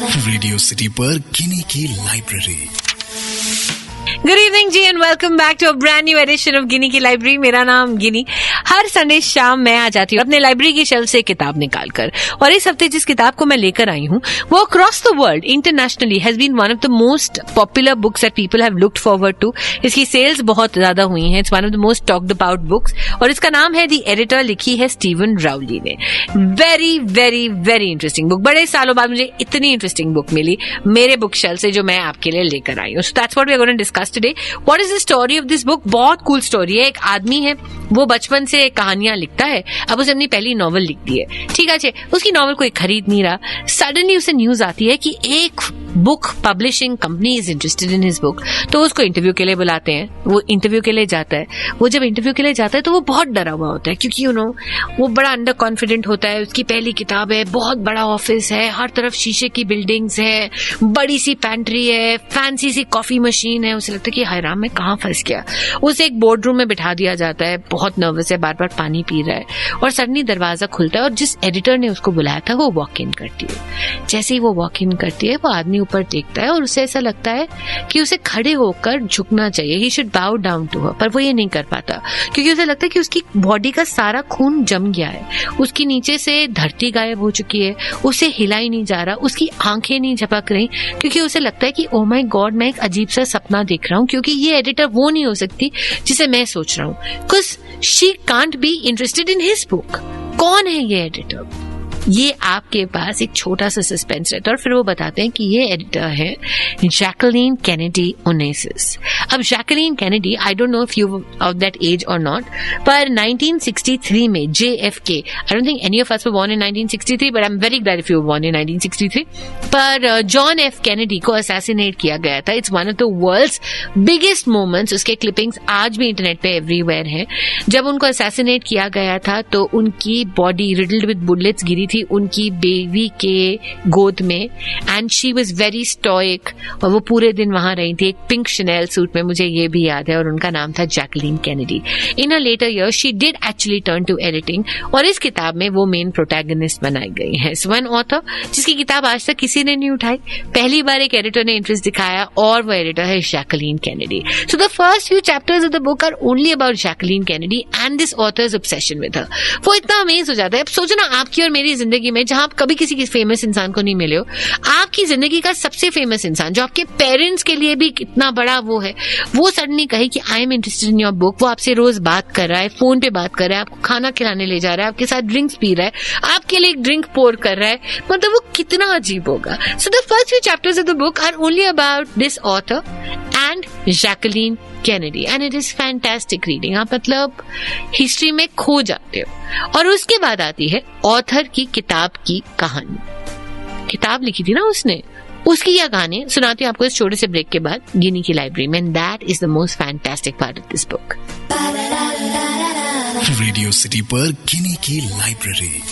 Radio city पर गिनी की library. Good evening ji and welcome back to a brand new edition of Gini की library. मेरा नाम गिनी। हर संडे शाम मैं आ जाती हूँ अपने लाइब्रेरी की शेल्फ से किताब निकालकर, और इस हफ्ते जिस किताब को मैं लेकर आई हूँ वो across the world internationally has been one of the most popular books that people have looked forward to. इसकी सेल्स बहुत ज्यादा हुई हैं। It's one of the most talked about books और इसका नाम है द एडिटर। लिखी है स्टीवन राउली ने। Very very very interesting book. बड़े सालों बाद मुझे इतनी इंटरेस्टिंग बुक मिली मेरे बुक शेल्फ से जो मैं आपके लिए लेकर आई हूँ। So that's what we are going to discuss today. What is the story of this book? बहुत कूल स्टोरी है। एक आदमी है, वो बचपन से कहानियां लिखता है। अब उसे अपनी पहली नॉवल लिख दी है, ठीक है। उसकी नॉवल कोई खरीद नहीं रहा। सडनली उसे न्यूज आती है कि एक book publishing company is interested in his book. तो उसको इंटरव्यू के लिए बुलाते हैं। वो इंटरव्यू के लिए जाता है। वो जब इंटरव्यू के लिए जाता है तो वो बहुत डरा हुआ होता है, क्योंकि वो बड़ा अंडर कॉन्फिडेंट होता है। उसकी पहली किताब है, बहुत बड़ा ऑफिस है, हर तरफ शीशे की बिल्डिंग्स है, बड़ी सी पैंट्री है, फैंसी सी कॉफी मशीन है। उसे लगता है कि हाय राम, मैं कहाँ फंस गया। उसे एक बोर्ड रूम में बिठा दिया जाता है। बहुत नर्वस है, बार बार पानी पी रहा है, और सडनली दरवाजा खुलता है और जिस एडिटर ने उसको बुलाया था वो वॉक इन करती है। जैसे ही वो वॉक इन करती है, वो आदमी ऊपर देखता है और उसे ऐसा लगता है कि उसे खड़े होकर झुकना चाहिए। He should bow down to her, पर वो ये नहीं कर पाता, क्योंकि उसे लगता है कि उसकी बॉडी का सारा खून जम गया है। उसकी नीचे से धरती गायब हो चुकी है। उसे हिला ही नहीं जा रहा। उसकी आंखें नहीं झपक रही, क्योंकि उसे लगता है कि ओ माय गॉड, मैं एक अजीब सा सपना देख रहा हूँ, क्योंकि ये एडिटर वो नहीं हो सकती जिसे मैं सोच रहा हूँ। Because she can't be interested in his book. कौन है ये एडिटर? ये आपके पास एक छोटा सा सस्पेंस रहता है, और फिर वो बताते हैं कि ये एडिटर है जैकलीन कैनेडी ओनेसिस। अब Jacqueline Kennedy, I don't know if you of that age और नॉट, पर 1963 में JFK, I don't think any of us were born in 1963, but I am very glad if you were born in 1963, पर John F Kennedy को assassinate किया गया था। It's one of the world's biggest moments. उसके clippings आज भी internet पे everywhere हैं। जब उनको असैसिनेट किया गया था तो उनकी बॉडी रिडल्ड विद बुलेट्स गिरी थी उनकी बेबी के गोद में, and she was very stoic, और वो पूरे दिन वहां रही थी एक पिंक शनेल सूट में, मुझे ये भी याद है, और उनका नाम था Jacqueline Kennedy. In a later year she did actually turn to editing, और इस किताब में वो मेन प्रोटैगनिस्ट बनाई गई है। वन ऑथर जिसकी किताब आज तक किसी ने नहीं उठाई, पहली बार एक एडिटर ने इंटरेस्ट दिखाया, और वो एडिटर है Jacqueline Kennedy. So the first few chapters of the book are only about Jacqueline Kennedy and this author's obsession with her. वो इतना अमेज हो जाता है। अब सोचो ना, आपकी और मेरी जिंदगी में, जहां आप कभी किसी फेमस इंसान को नहीं मिले हो, आपकी जिंदगी का सबसे फेमस इंसान जो आपके पेरेंट्स के लिए भी कितना बड़ा वो है, वो सडनली कहे कि I am interested in your book. वो आपसे रोज बात कर रहा है, फोन पे बात कर रहा है, आपको खाना खिलाने ले जा रहा है, आपके साथ ड्रिंक्स पी रहा है, आपके लिए एक ड्रिंक पोर कर रहा है, मतलब वो कितना अजीब होगा। So the first few chapters of the book are only about this author and Jacqueline Kennedy, and it is fantastic reading. आप मतलब हिस्ट्री में खो जाते हो। और उसके बाद आती है ऑथर की किताब की कहानी। किताब लिखी थी ना उसने, उसकी यह कहानी सुनाती हूँ आपको इस छोटे से ब्रेक के बाद गिनी की लाइब्रेरी में। That is the most fantastic part of this book. Radio city पर गिनी की library.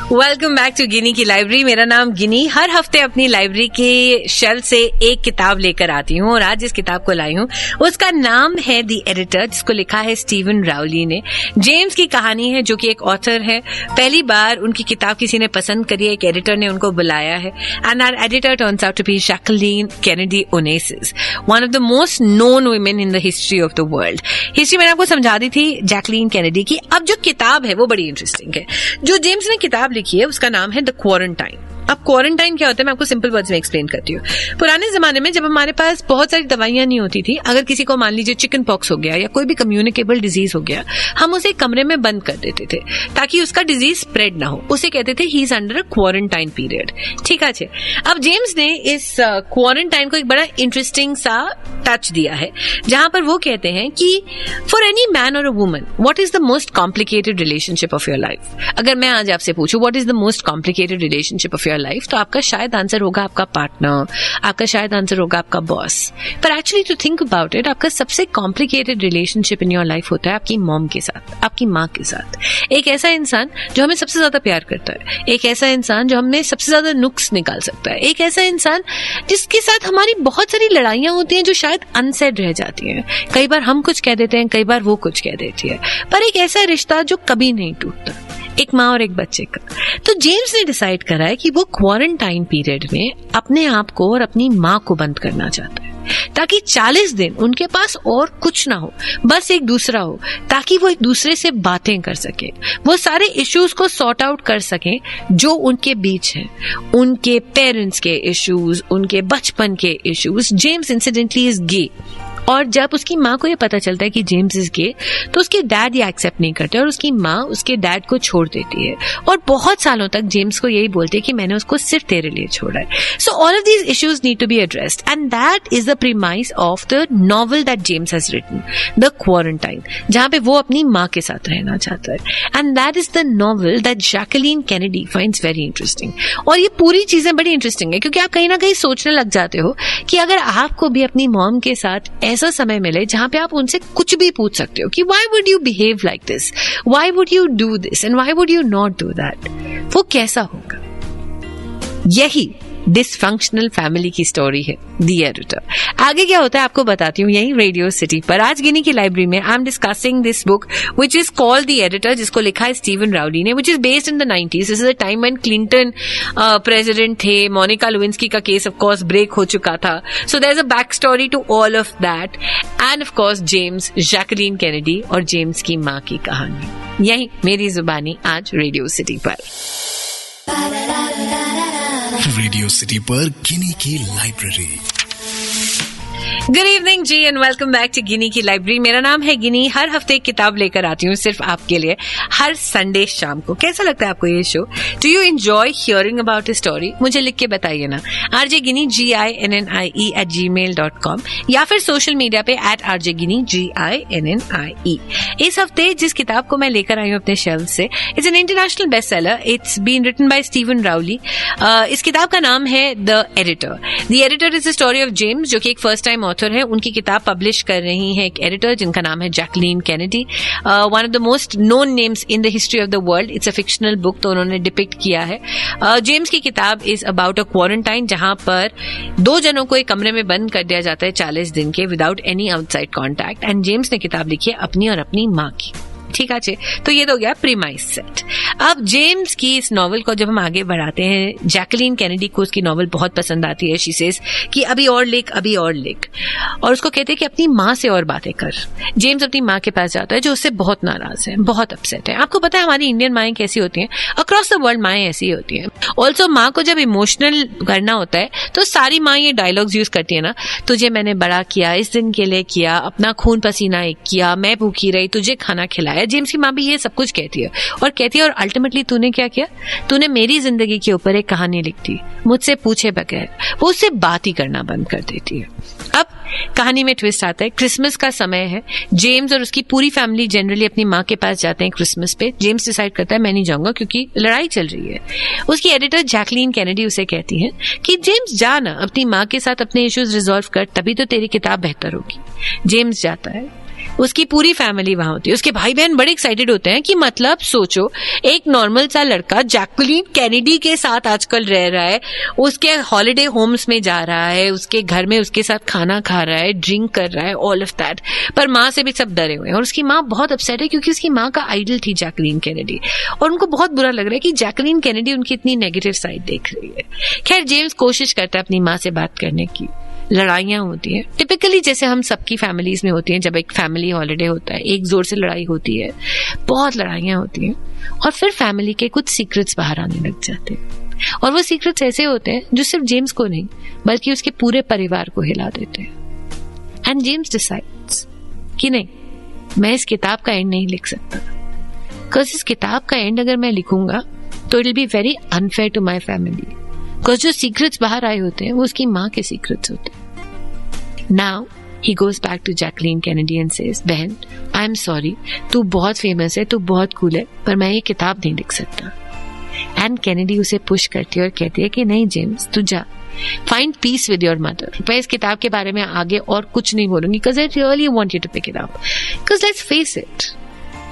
Welcome back to Gini की लाइब्रेरी। मेरा नाम गिनी। हर हफ्ते अपनी लाइब्रेरी के शेल्फ से एक किताब लेकर आती हूँ, और आज जिस किताब को लाई हूँ उसका नाम है द एडिटर, जिसको लिखा है स्टीवन राउली ने। जेम्स की कहानी है, जो कि एक ऑथर है। पहली बार उनकी किताब किसी ने पसंद करी है, एक एडिटर ने उनको बुलाया है, and that editor turns out to be Jacqueline Kennedy Onassis, one of the most known women in the history of the world. History मैंने आपको समझा दी थी जैकलीन कैनेडी की। अब जो किताब है वो बड़ी इंटरेस्टिंग है। जो जेम्स ने किताब लिखी है उसका नाम है द क्वारंटाइन। अब क्वारंटाइन क्या होता है मैं आपको सिंपल वर्ड्स में एक्सप्लेन करती हूँ। पुराने जमाने में जब हमारे पास बहुत सारी दवाइयां नहीं होती थी, अगर किसी को मान लीजिए चिकन पॉक्स हो गया या कोई भी कम्युनिकेबल डिजीज हो गया, हम उसे कमरे में बंद कर देते थे ताकि उसका डिजीज स्प्रेड ना हो। उसे कहते थे he is under a quarantine period. ठीक है। अब जेम्स ने इस क्वारंटाइन को एक बड़ा इंटरेस्टिंग सा टच दिया है, जहां पर वो कहते हैं कि फॉर एनी मैन और a woman what is the most complicated relationship of your life. अगर मैं आज आपसे पूछूं what is the most complicated relationship of your life, तो आपका शायद आंसर होगा आपका पार्टनर, आपका शायद आंसर होगा आपका बॉस। पर actually to think about it, आपका सबसे complicated relationship in your life होता है आपकी मॉम के साथ, आपकी माँ के साथ। एक ऐसा इंसान जो हमें सबसे ज्यादा प्यार करता है, एक ऐसा इंसान जो हमें सबसे ज्यादा नुक्स निकाल सकता है, एक ऐसा इंसान जिसके साथ हमारी बहुत सारी लड़ाइयां होती हैं जो शायद अनसेड रह जाती हैं। कई बार हम कुछ कह देते हैं, कई बार वो कुछ कह देती है, पर एक ऐसा रिश्ता जो कभी नहीं टूटता, एक माँ और एक बच्चे का। तो जेम्स ने डिसाइड करा है कि वो क्वारंटाइन पीरियड में अपने आप को और अपनी माँ को बंद करना चाहता है, ताकि 40 दिन उनके पास और कुछ ना हो, बस एक दूसरा हो, ताकि वो एक दूसरे से बातें कर सके, वो सारे इश्यूज को सॉर्ट आउट कर सके जो उनके बीच हैं, उनके पेरेंट्स के इश्यूज, उनके बचपन के issues. James incidentally is gay, और जब उसकी माँ को ये पता चलता है कि जेम्स इज गे, तो उसके डैड ये एक्सेप्ट नहीं करते और उसकी माँ उसके डैड को छोड़ देती है, और बहुत सालों तक जेम्स को यही बोलती है कि मैंने उसको सिर्फ तेरे लिए छोड़ा है। So all of these issues need to be addressed, and that is the premise of the novel that James has written, the quarantine, जहां पे वो अपनी माँ के साथ रहना चाहता है। And that is the novel that Jacqueline Kennedy finds very interesting. और ये पूरी चीजें बड़ी इंटरेस्टिंग है, क्योंकि आप कहीं ना कहीं सोचने लग जाते हो कि अगर आपको भी अपनी मॉम के साथ ऐसा समय मिले जहां पे आप उनसे कुछ भी पूछ सकते हो कि why would you behave like this, why would you do this and why would you not do that, वो कैसा होगा। यही डिसफंक्शनल फैमिली की स्टोरी है द एडिटर। आगे क्या होता है आपको बताती हूँ यही रेडियो सिटी पर। आज गिनी की लाइब्रेरी में I am discussing this book which is called the editor, जिसको लिखा है स्टीवन राउली ने, which is based in the 90s। This is a time when Clinton president थे, मोनिका लेविंस्की का केस ऑफ कोर्स ब्रेक हो चुका था, so there is a back story to all of that, and of course James, Jacqueline Kennedy और James की माँ की कहानी। यही मेरी जुबानी आज रेडियो सिटी पर। रेडियो सिटी पर गिनी की library. Good evening ji and welcome back to Gini की लाइब्रेरी। मेरा नाम है गिनी। हर हफ्ते एक किताब लेकर आती हूँ सिर्फ आपके लिए, हर संडे शाम को। कैसा लगता है आपको ये show? Do you enjoy hearing about a story? मुझे लिख के बताइए ना, RJGini GINNIE@gmail.com या फिर सोशल मीडिया पे @RJGini GINNIE। इस हफ्ते जिस किताब को मैं लेकर आई हूँ अपने शेल्फ से, it's an international best seller. It's been written by Steven Rowley. इस किताब का नाम है the editor. The editor is the story of James, जो कि एक फर्स्ट टाइम ऑथर है। उनकी किताब पब्लिश कर रही है एक एडिटर जिनका नाम है Jacqueline Kennedy, one of the most known names in the history of the world. It's a fictional book, तो उन्होंने डिपिक्ट किया है। जेम्स की किताब इज अबाउट अ क्वारंटाइन, जहां पर 2 जनों को एक कमरे में बंद कर दिया जाता है 40 दिन के, without any outside contact. And James ने किताब लिखी है अपनी और अपनी माँ की। ठीक है, तो ये तो गया प्रीमाइस सेट। अब जेम्स की इस नॉवल को जब हम आगे बढ़ाते हैं, जैकलीन कैनेडी को उसकी नॉवल बहुत पसंद आती है। शी सेज कि अभी और लिख, अभी और लिख, और उसको कहते हैं कि अपनी माँ से और बातें कर। जेम्स अपनी माँ के पास जाता है, जो उससे बहुत नाराज है, बहुत अपसेट है। आपको पता है हमारी इंडियन माएँ कैसी होती हैं, अक्रॉस द वर्ल्ड माएँ ऐसी होती हैं। ऑल्सो माँ को जब इमोशनल करना होता है तो सारी माँ ये डायलॉग्स यूज करती है ना, तुझे मैंने बड़ा किया, इस दिन के लिए किया, अपना खून पसीना एक किया, मैं भूखी रही, तुझे खाना खिलाया। जेम्स की माँ भी ये सब कुछ कहती है, और अल्टीमेटली तूने क्या किया, तूने मेरी जिंदगी के ऊपर एक कहानी लिख दी मुझसे पूछे बगैर। वो उससे बात ही करना बंद कर देती है। अब कहानी में ट्विस्ट आता है। क्रिसमस का समय है। जेम्स और उसकी पूरी फैमिली जनरली अपनी माँ के पास जाते हैं क्रिसमस पे। जेम्स डिसाइड करता है मैं नहीं जाऊंगा क्योंकि लड़ाई चल रही है। उसकी एडिटर जैकलीन कैनेडी उसे कहती है कि जेम्स जा ना, अपनी माँ के साथ अपने इश्यूज रिजॉल्व कर, तभी तो तेरी किताब बेहतर होगी। जेम्स जाता है, उसकी पूरी फैमिली वहां होती है। उसके भाई बहन बड़े एक्साइटेड होते हैं कि मतलब सोचो, एक नॉर्मल सा लड़का जैकलीन कैनेडी के साथ आजकल रह रहा है, उसके हॉलिडे होम्स में जा रहा है, उसके घर में उसके साथ खाना खा रहा है, ड्रिंक कर रहा है, ऑल ऑफ दैट। पर माँ से भी सब डरे हुए हैं, और उसकी माँ बहुत अपसेट है क्योंकि उसकी माँ का आइडल थी जैकलीन कैनेडी, और उनको बहुत बुरा लग रहा है कि जैकलीन कैनेडी उनकी इतनी नेगेटिव साइड देख रही है। खैर, जेम्स कोशिश करता है अपनी माँ से बात करने की। लड़ाइयां होती हैं टिपिकली, जैसे हम सबकी फैमिलीज में होती हैं। जब एक फैमिली हॉलिडे होता है, एक जोर से लड़ाई होती है, बहुत लड़ाइयां होती हैं, और फिर फैमिली के कुछ सीक्रेट्स बाहर आने लग जाते हैं। और वो सीक्रेट्स ऐसे होते हैं जो सिर्फ जेम्स को नहीं बल्कि उसके पूरे परिवार को हिला देते हैं। एंड जेम्स डिसाइड्स कि नहीं, मैं इस किताब का एंड नहीं लिख सकता, बिकॉज इस किताब का एंड अगर मैं लिखूंगा तो it will be very unfair to my family. Because जो सीक्रेट्स बाहर आए होते हैं वो उसकी माँ के सीक्रेट्स होते हैं। Now he goes back to Jacqueline Kennedy and says, बहन आई एम सॉरी, तू बहुत फेमस है, तू बहुत कूल है, पर मैं ये किताब नहीं लिख सकता। एंड कैनेडी उसे पुश करती है और कहती है कि नहीं जेम्स, तू जा, find peace with your mother. मैं इस किताब के बारे में आगे और कुछ नहीं बोलूंगी, because I really want you to pick it up. Because let's face it,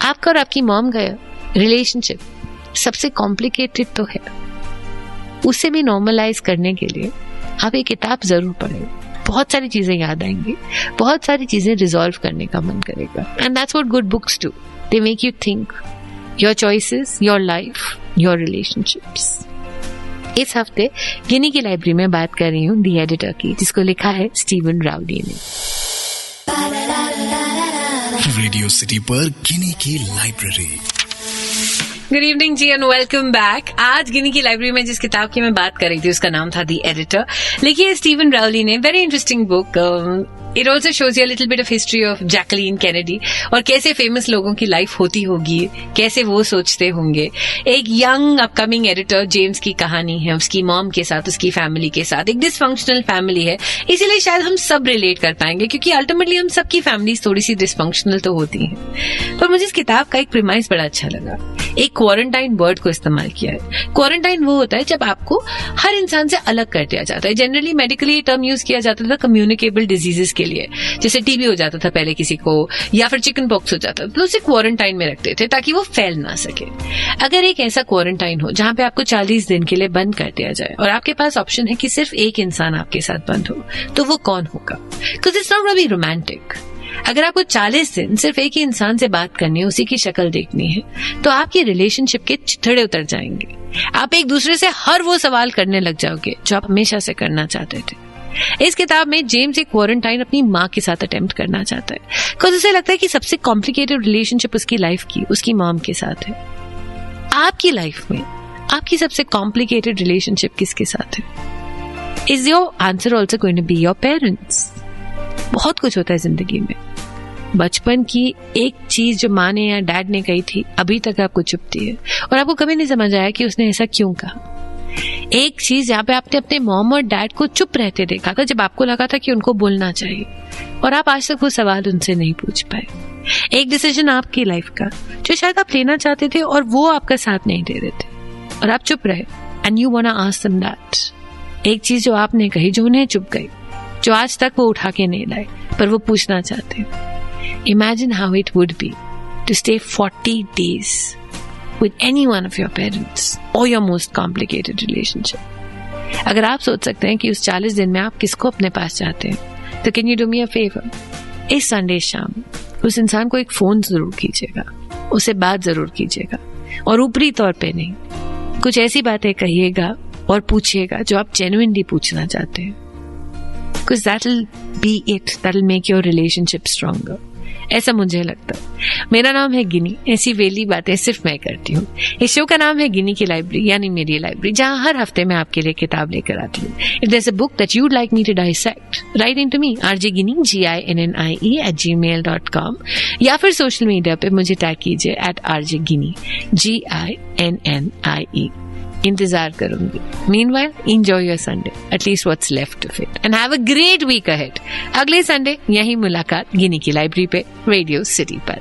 आपका और आपकी मॉम का रिलेशनशिप सबसे कॉम्प्लिकेटेड तो है। उसे भी नॉर्मलाइज करने के लिए आप ये किताब जरूर पढ़ें। बहुत सारी चीजें याद आएंगी, बहुत सारी चीजें रिजॉल्व करने का मन करेगा। And that's what good books do, they make you think, your choices, your life, your relationships. इस हफ्ते गिनी की लाइब्रेरी में बात कर रही हूँ दी एडिटर की, जिसको लिखा है स्टीवन राउडी ने। रेडियो सिटी पर गिनी की library. Good evening ji and welcome back. आज गिनी की लाइब्रेरी में जिस किताब की मैं बात कर रही थी उसका नाम था दी एडिटर। लिखी है स्टीवन राउडी ने। Very interesting book. It also shows you a little bit of history of Jacqueline Kennedy और कैसे फेमस लोगों की लाइफ होती होगी, कैसे वो सोचते होंगे। एक यंग अपकमिंग एडिटर जेम्स की कहानी है, उसकी मॉम के साथ, उसकी फैमिली के साथ। एक डिसफंक्शनल फैमिली है, इसीलिए शायद हम सब रिलेट कर पाएंगे, क्योंकि अल्टीमेटली हम सबकी फैमिलीज थोड़ी सी डिसफंक्शनल तो होती हैं। पर मुझे इस किताब का एक प्रीमाइस बड़ा अच्छा लगा। एक क्वारंटाइन वर्ड को इस्तेमाल किया है। क्वारंटाइन वो होता है जब आपको हर इंसान से अलग कर दिया जाता है। जनरली मेडिकली ये टर्म यूज किया जाता था कम्युनिकेबल डिजीजेस के लिए, जैसे टीबी हो जाता था पहले किसी को, या फिर चिकन पॉक्स हो जाता था, तो उसे क्वारंटाइन में रखते थे ताकि वो फैल ना सके। अगर एक ऐसा क्वारंटाइन हो जहां पे आपको 40 दिन के लिए बंद कर दिया जाए और आपके पास ऑप्शन है कि सिर्फ एक इंसान आपके साथ बंद हो, तो वो कौन होगा? Because it's not really romantic. अगर आपको 40 दिन सिर्फ एक ही इंसान से बात करनी है, उसी की शक्ल देखनी है, तो आपकी रिलेशनशिप के चिथड़े उतर जाएंगे। आप एक दूसरे से हर वो सवाल करने लग जाओगे जो आप हमेशा से करना चाहते थे। इस किताब में जेम्स एक क्वारंटाइन अपनी माँ के साथ अटेम्प्ट करना चाहता है, बिकॉज उसे लगता है कि सबसे कॉम्प्लिकेटेड रिलेशनशिप उसकी लाइफ की उसकी मॉम के साथ है। आपकी लाइफ में आपकी सबसे कॉम्प्लिकेटेड रिलेशनशिप किसके साथ है? Is your answer also going to be your parents? बहुत कुछ होता है जिंदगी में। बचपन की एक चीज जो माँ ने या डैड ने कही थी, अभी तक आपको चुभती है और आपको कभी नहीं समझ आया कि उसने ऐसा क्यों कहा। एक चीज यहाँ पे आपने अपने मॉम और डैड को चुप रहते देखा था जब आपको लगा था कि उनको बोलना चाहिए, और आप आज तक वो सवाल उनसे नहीं पूछ पाए। एक डिसीजन आपकी लाइफ का जो शायद आप लेना चाहते थे और वो आपका साथ नहीं दे रहे थे और आप चुप रहे, and you want to ask them that. एक चीज जो आपने कही जो उन्हें चुप गई, जो आज तक वो उठा के नहीं लाए, पर वो पूछना चाहते हैं। Imagine how it would be to stay 40 days with any one of your parents or your most complicated relationship. अगर आप सोच सकते हैं कि उस 40 दिन में आप किसको अपने पास चाहते हैं, तो can you do me a favour? इस संडे शाम उस इंसान को एक फोन जरूर कीजिएगा, उससे बात जरूर कीजिएगा, और ऊपरी तौर पे नहीं, कुछ ऐसी बातें कहिएगा और पूछिएगा जो आप जेन्युइनली पूछना चाहते हैं, because that'll be it, that'll make your relationship stronger. ऐसा मुझे लगता है। मेरा नाम है गिनी। ऐसी वेली बातें सिर्फ मैं करती हूँ। इस शो का नाम है गिनी की लाइब्रेरी, यानी मेरी लाइब्रेरी, जहाँ हर हफ्ते मैं आपके लिए किताब लेकर आती हूँ। If there is a book that you'd like me to dissect, write into me rjgini GINNIE@gmail.com, या फिर सोशल मीडिया पे मुझे टैग कीजिए @rjgini GINNIE। इंतजार करूंगी। Meanwhile, enjoy your Sunday, at least what's left of it, and have a great week ahead. अगले Sunday यही मुलाकात गिनी की लाइब्रेरी पे, रेडियो सिटी पर।